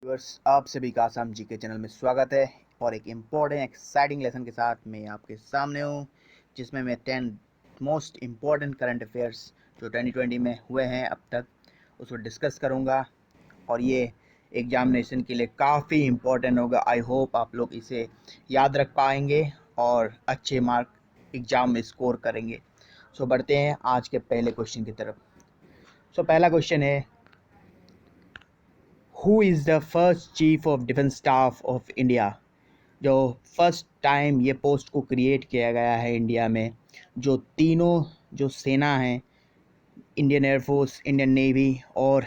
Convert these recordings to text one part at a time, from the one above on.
Viewers, आप सभी का आसाम जी के चैनल में स्वागत है और एक इम्पोर्टेंट एक्साइटिंग लेसन के साथ मैं आपके सामने हूँ, जिसमें मैं 10 मोस्ट इम्पोर्टेंट करंट अफेयर्स जो 2020 में हुए हैं अब तक उसको डिस्कस करूँगा। और ये एग्जामिनेशन के लिए काफ़ी इम्पोर्टेंट होगा। आई होप आप लोग इसे याद रख पाएंगे और अच्छे मार्क एग्ज़ाम में स्कोर करेंगे। सो बढ़ते हैं आज के पहले क्वेश्चन की तरफ। सो पहला क्वेश्चन है, who is the first chief of defence staff of India. जो फर्स्ट टाइम ये पोस्ट को क्रिएट किया गया है इंडिया में, जो तीनों जो सेना हैं, इंडियन एयरफोर्स, इंडियन नेवी और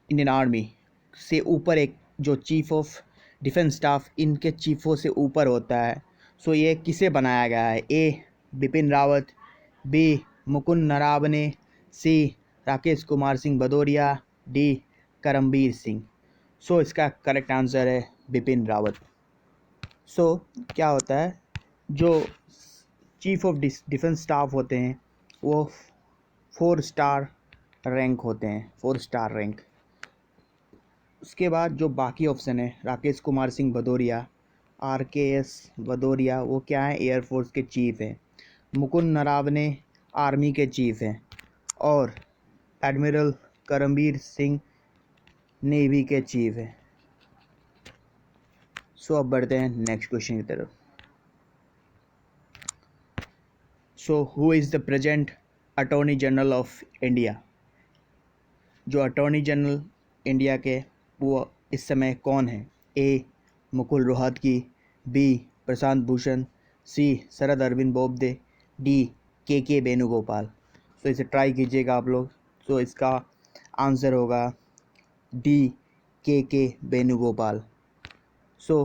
इंडियन आर्मी से ऊपर एक जो चीफ ऑफ डिफेंस स्टाफ इनके चीफों से ऊपर होता है। सो ये किसे बनाया गया है? ए बिपिन रावत, बी मुकुंद नरावने, सी राकेश कुमार सिंह भदौरिया, डी करमबीर सिंह। सो इसका करेक्ट आंसर है बिपिन रावत। सो क्या होता है, जो चीफ ऑफ डिफेंस स्टाफ होते हैं वो 4 स्टार रैंक होते हैं, 4 स्टार रैंक। उसके बाद जो बाकी ऑप्शन है, राकेश कुमार सिंह भदौरिया, RKS भदौरिया, वो क्या है? एयरफोर्स के चीफ हैं। मुकुंद नरावने आर्मी के चीफ हैं और एडमिरल करमबीर सिंह नेवी के चीफ हैं। सो अब बढ़ते हैं नेक्स्ट क्वेश्चन की तरफ। So who is the present attorney general of India. जो अटॉर्नी जनरल इंडिया के वो इस समय कौन है? ए मुकुल रोहतगी, बी प्रशांत भूषण, सी शरद अरविंद बोबडे, डी के वेणुगोपाल। सो इसे ट्राई कीजिएगा आप लोग। सो इसका आंसर होगा डी के वेणुगोपाल। सो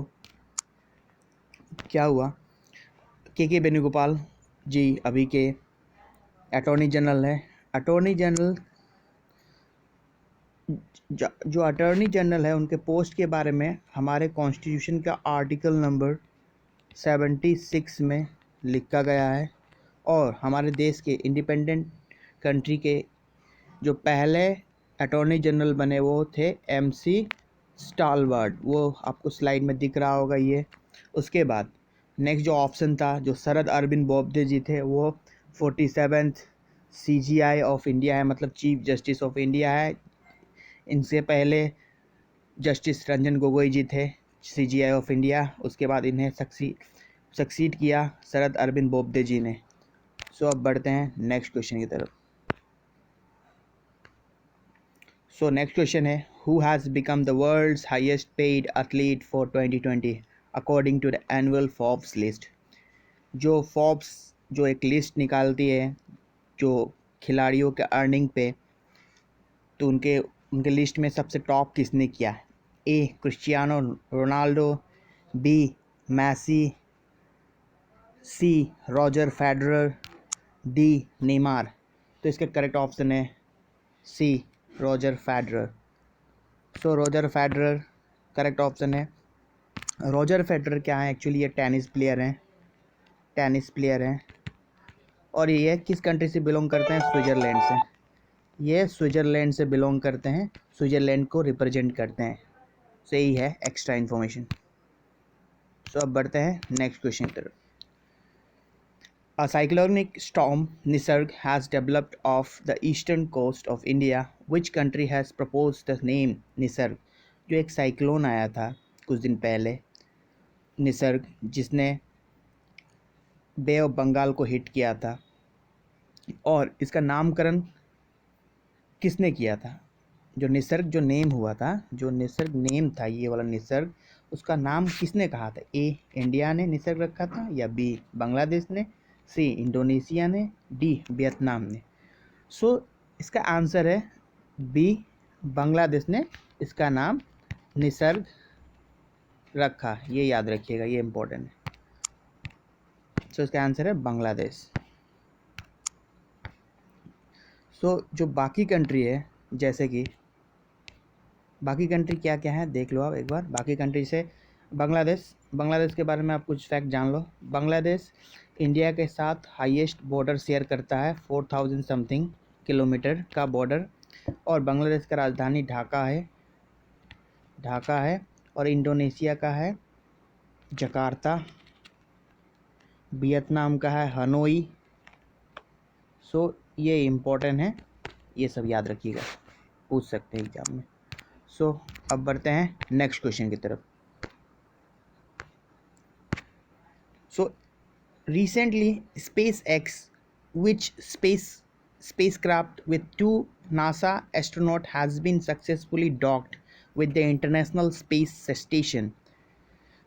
क्या हुआ, के वेणुगोपाल जी अभी के अटॉर्नी जनरल है। अटॉर्नी जनरल जो अटॉर्नी जनरल है, उनके पोस्ट के बारे में हमारे कॉन्स्टिट्यूशन का आर्टिकल नंबर 76 में लिखा गया है। और हमारे देश के इंडिपेंडेंट कंट्री के जो पहले अटॉर्नी जनरल बने वो थे MC स्टालवर्ट, वो आपको स्लाइड में दिख रहा होगा ये। उसके बाद नेक्स्ट जो ऑप्शन था, जो शरद अरविंद बोबडे जी थे, वो 47th CGI ऑफ इंडिया है, मतलब चीफ जस्टिस ऑफ इंडिया है। इनसे पहले जस्टिस रंजन गोगोई जी थे CGI ऑफ इंडिया। उसके बाद इन्हें सक्सीड किया शरद अरविंद बोबडे जी ने। सो अब बढ़ते हैं नेक्स्ट क्वेश्चन की तरफ। सो नेक्स्ट क्वेश्चन है, who has become the world's highest paid athlete for 2020 according to the annual Forbes list. जो फोर्ब्स जो एक लिस्ट निकालती है जो खिलाड़ियों के अर्निंग पे, तो उनके लिस्ट में सबसे टॉप किसने किया है? ए क्रिस्टियानो रोनाल्डो, बी मैसी, सी रॉजर फेडरर, डी नेमार। तो इसका करेक्ट ऑप्शन है सी रॉजर फेडरर। सो रॉजर फेडरर करेक्ट ऑप्शन है। रॉजर फेडरर क्या है? एक्चुअली ये टेनिस प्लेयर हैं और ये किस कंट्री से बिलोंग करते हैं? स्विट्ज़रलैंड से। ये स्विट्ज़रलैंड से बिलोंग करते हैं, स्विट्ज़रलैंड को रिप्रेजेंट करते हैं। सही है एक्स्ट्रा इन्फॉर्मेशन। सो अब बढ़ते हैं नेक्स्ट क्वेश्चन की तरफ। A cyclonic storm Nisarg has developed off the eastern coast of India. Which country has proposed the name Nisarg? जो एक साइक्लोन आया था कुछ दिन पहले, निसर्ग, जिसने बे ऑफ बंगाल को हिट किया था, और इसका नामकरण किसने किया था? जो निसर्ग जो नेम हुआ था, जो निसर्ग नेम था ये वाला निसर्ग, उसका नाम किसने कहा था? ए इंडिया ने निसर्ग रखा था, या बी बांग्लादेश ने, सी इंडोनेशिया ने, डी वियतनाम ने। सो इसका आंसर है बी बांग्लादेश ने इसका नाम निसर्ग रखा। ये याद रखिएगा, ये इम्पोर्टेंट है। सो इसका आंसर है बांग्लादेश। सो जो बाकी कंट्री है, जैसे कि बाकी कंट्री क्या क्या है देख लो आप एक बार। बाकी कंट्री से बांग्लादेश के बारे में आप कुछ फैक्ट जान लो। बांग्लादेश इंडिया के साथ हाईएस्ट बॉर्डर शेयर करता है, 4000 समथिंग किलोमीटर का बॉर्डर। और बांग्लादेश का राजधानी ढाका है ढाका है, और इंडोनेशिया का है जकार्ता, वियतनाम का है हनोई। सो ये इम्पोर्टेंट है, ये सब याद रखिएगा, पूछ सकते हैं एग्जाम में। सो अब बढ़ते हैं नेक्स्ट क्वेश्चन की तरफ। सो recently SpaceX, which spacecraft with two NASA astronaut has been successfully docked with the International Space Station.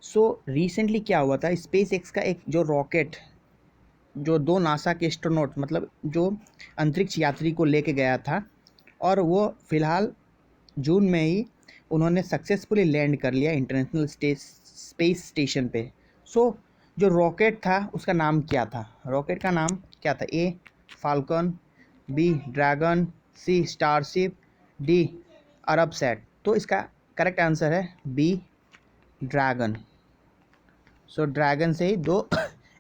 So recently क्या हुआ था, SpaceX का एक जो रॉकेट, जो दो नासा के एस्ट्रोनॉट मतलब जो अंतरिक्ष यात्री को लेके गया था, और वो फिलहाल जून में ही उन्होंने सक्सेसफुली लैंड कर लिया इंटरनेशनल स्पेस स्टेशन पे। सो जो रॉकेट था उसका नाम क्या था, रॉकेट का नाम क्या था? ए फाल्कन, बी ड्रैगन, सी स्टारशिप, डी अरबसैट। तो इसका करेक्ट आंसर है बी ड्रैगन। सो ड्रैगन से ही दो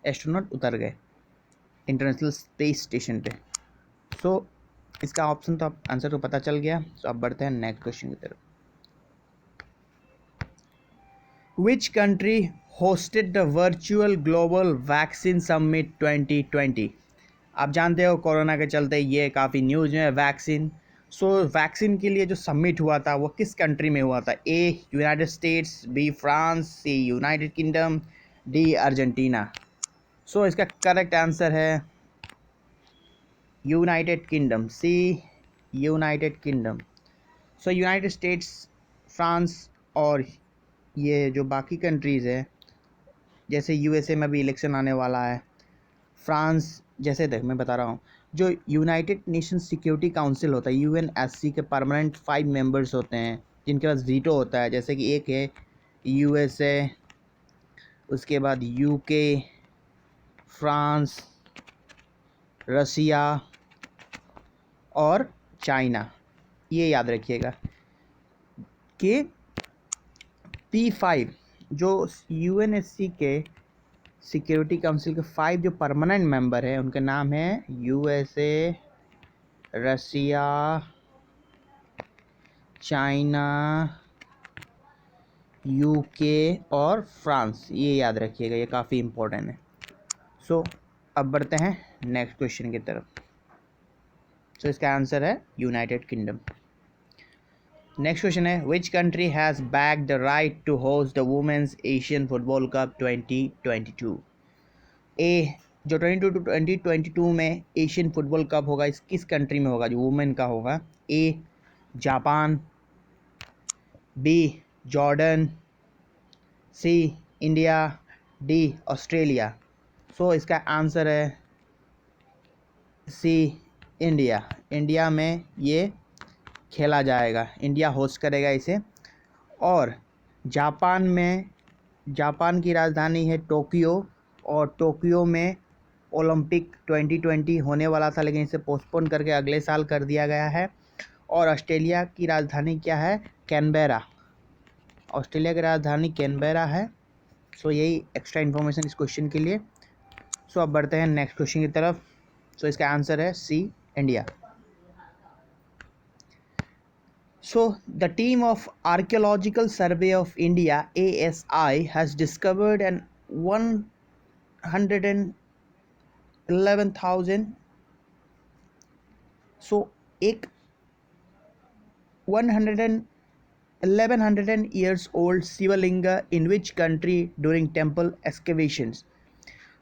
एस्ट्रोनॉट उतर गए इंटरनेशनल स्पेस स्टेशन पे। सो इसका ऑप्शन तो आंसर तो पता चल गया। सो अब बढ़ते हैं नेक्स्ट क्वेश्चन की तरफ। Which country hosted the virtual global vaccine summit 2020? आप जानते हो कोरोना के चलते ये काफ़ी न्यूज़ में वैक्सीन। सो वैक्सीन के लिए जो समिट हुआ था वो किस कंट्री में हुआ था? ए United states, B France, C United kingdom, D Argentina. सो इसका करेक्ट आंसर है United kingdom, C United kingdom. सो यूनाइटेड स्टेट्स, फ्रांस और ये जो बाकी कंट्रीज़ है, जैसे यूएसए में भी इलेक्शन आने वाला है, फ्रांस, जैसे देख मैं बता रहा हूँ, जो यूनाइटेड नेशन सिक्योरिटी काउंसिल होता है यूएनएससी के परमानेंट 5 मेंबर्स होते हैं जिनके पास वीटो होता है, जैसे कि एक है यूएसए, उसके बाद यूके, फ्रांस, रसिया और चाइना। ये याद रखिएगा कि P5 जो यूएनएससी के सिक्योरिटी काउंसिल के 5 जो परमानेंट मेंबर हैं उनके नाम है यूएसए, रसिया, चाइना, यूके और फ्रांस। ये याद रखिएगा, ये काफ़ी इम्पोर्टेंट है। सो अब बढ़ते हैं नेक्स्ट क्वेश्चन की तरफ। सो इसका आंसर है यूनाइटेड किंगडम। नेक्स्ट क्वेश्चन है which country has backed the right to host the women's Asian football cup 2022? A जो 2022 में एशियन फुटबॉल कप होगा इस किस कंट्री में होगा जो वुमेन का होगा? A Japan, B Jordan, C India, D Australia. So इसका आंसर है सी इंडिया। इंडिया में ये खेला जाएगा, इंडिया होस्ट करेगा इसे। और जापान की राजधानी है टोक्यो, और टोक्यो में ओलंपिक 2020 होने वाला था लेकिन इसे पोस्टपोन करके अगले साल कर दिया गया है। और ऑस्ट्रेलिया की राजधानी क्या है? कैनबेरा। ऑस्ट्रेलिया की राजधानी कैनबेरा है। सो यही एक्स्ट्रा इन्फॉर्मेशन इस क्वेश्चन के लिए। सो अब बढ़ते हैं नेक्स्ट क्वेश्चन की तरफ। सो इसका आंसर है सी India. So the team of Archaeological Survey of India ASI has discovered an 111,000 so एक 1100 years old Shivalinga in which country during temple excavations?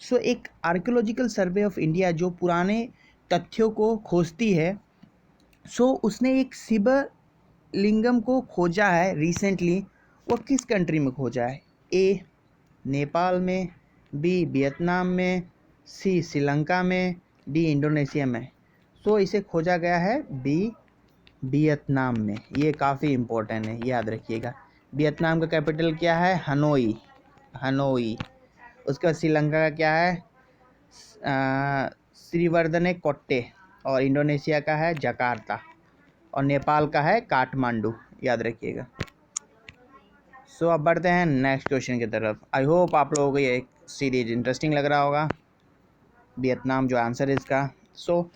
सो एक आर्कियोलॉजिकल सर्वे ऑफ इंडिया जो पुराने तथ्यों को खोजती है, सो उसने एक शिवलिंगम को खोजा है रिसेंटली। वो किस कंट्री में खोजा है? ए नेपाल में, बी वियतनाम में, सी श्रीलंका में, डी इंडोनेशिया में। सो इसे खोजा गया है बी वियतनाम में। ये काफ़ी इम्पोर्टेंट है, याद रखिएगा। वियतनाम का कैपिटल क्या है? Hanoi, Hanoi. उसके बाद श्रीलंका का क्या है? श्रीवर्धने कोट्टे। और इंडोनेशिया का है जकार्ता। और नेपाल का है काठमांडू, याद रखिएगा। सो अब बढ़ते हैं नेक्स्ट क्वेश्चन की तरफ। आई होप आप लोगों को ये सीरीज इंटरेस्टिंग लग रहा होगा। वियतनाम जो आंसर है इसका। सो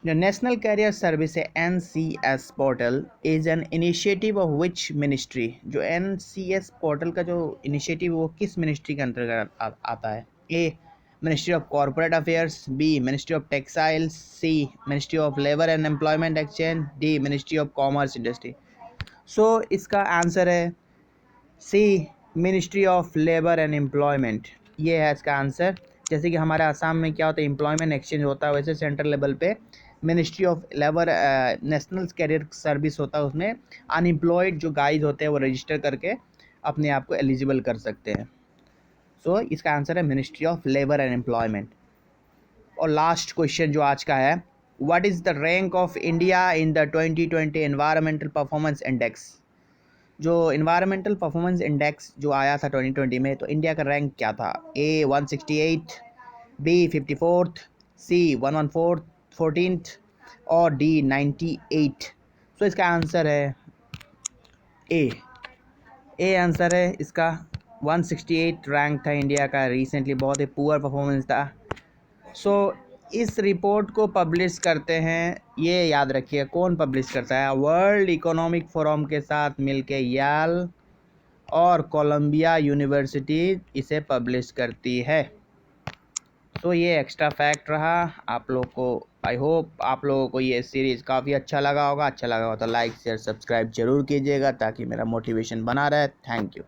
The National Career Service है NCS portal is an initiative of which ministry. जो NCS पोर्टल का जो इनिशिएटिव वो किस मिनिस्ट्री के अंतर्गत आता है? A ministry of corporate affairs, B ministry of textiles, C ministry of labour and employment exchange, D ministry of commerce industry. So इसका आंसर है C ministry of labour and employment. ये है इसका आंसर। जैसे कि हमारे आसाम में क्या होता है, एम्प्लॉयमेंट एक्सचेंज होता है, वैसे सेंट्रल लेवल पे ministry of labour national career service होता है। उसमें अनएम्प्लॉयड जो गाइज होते हैं वो रजिस्टर करके अपने आप को एलिजिबल कर सकते हैं। सो इसका आंसर है ministry of labour and employment. और लास्ट क्वेश्चन जो आज का है, what is the rank of India in the 2020 environmental performance index. जो इन्वायरमेंटल परफॉर्मेंस इंडेक्स जो आया था 2020 में, तो इंडिया का रैंक क्या था? ए 168, बी 54th, सी 114th और डी 98। सो इसका आंसर है ए आंसर है इसका। 168 रैंक था इंडिया का रिसेंटली, बहुत ही पुअर परफॉर्मेंस था। सो इस रिपोर्ट को पब्लिश करते हैं, ये याद रखिए कौन पब्लिश करता है, वर्ल्ड इकोनॉमिक फोरम के साथ मिलके याल और कोलंबिया यूनिवर्सिटी इसे पब्लिश करती है। तो ये एक्स्ट्रा फैक्ट रहा आप लोग को। आई होप आप लोगों को ये सीरीज़ काफ़ी अच्छा लगा होगा। अच्छा लगा हो तो लाइक शेयर सब्सक्राइब जरूर कीजिएगा ताकि मेरा मोटिवेशन बना रहे। Thank you.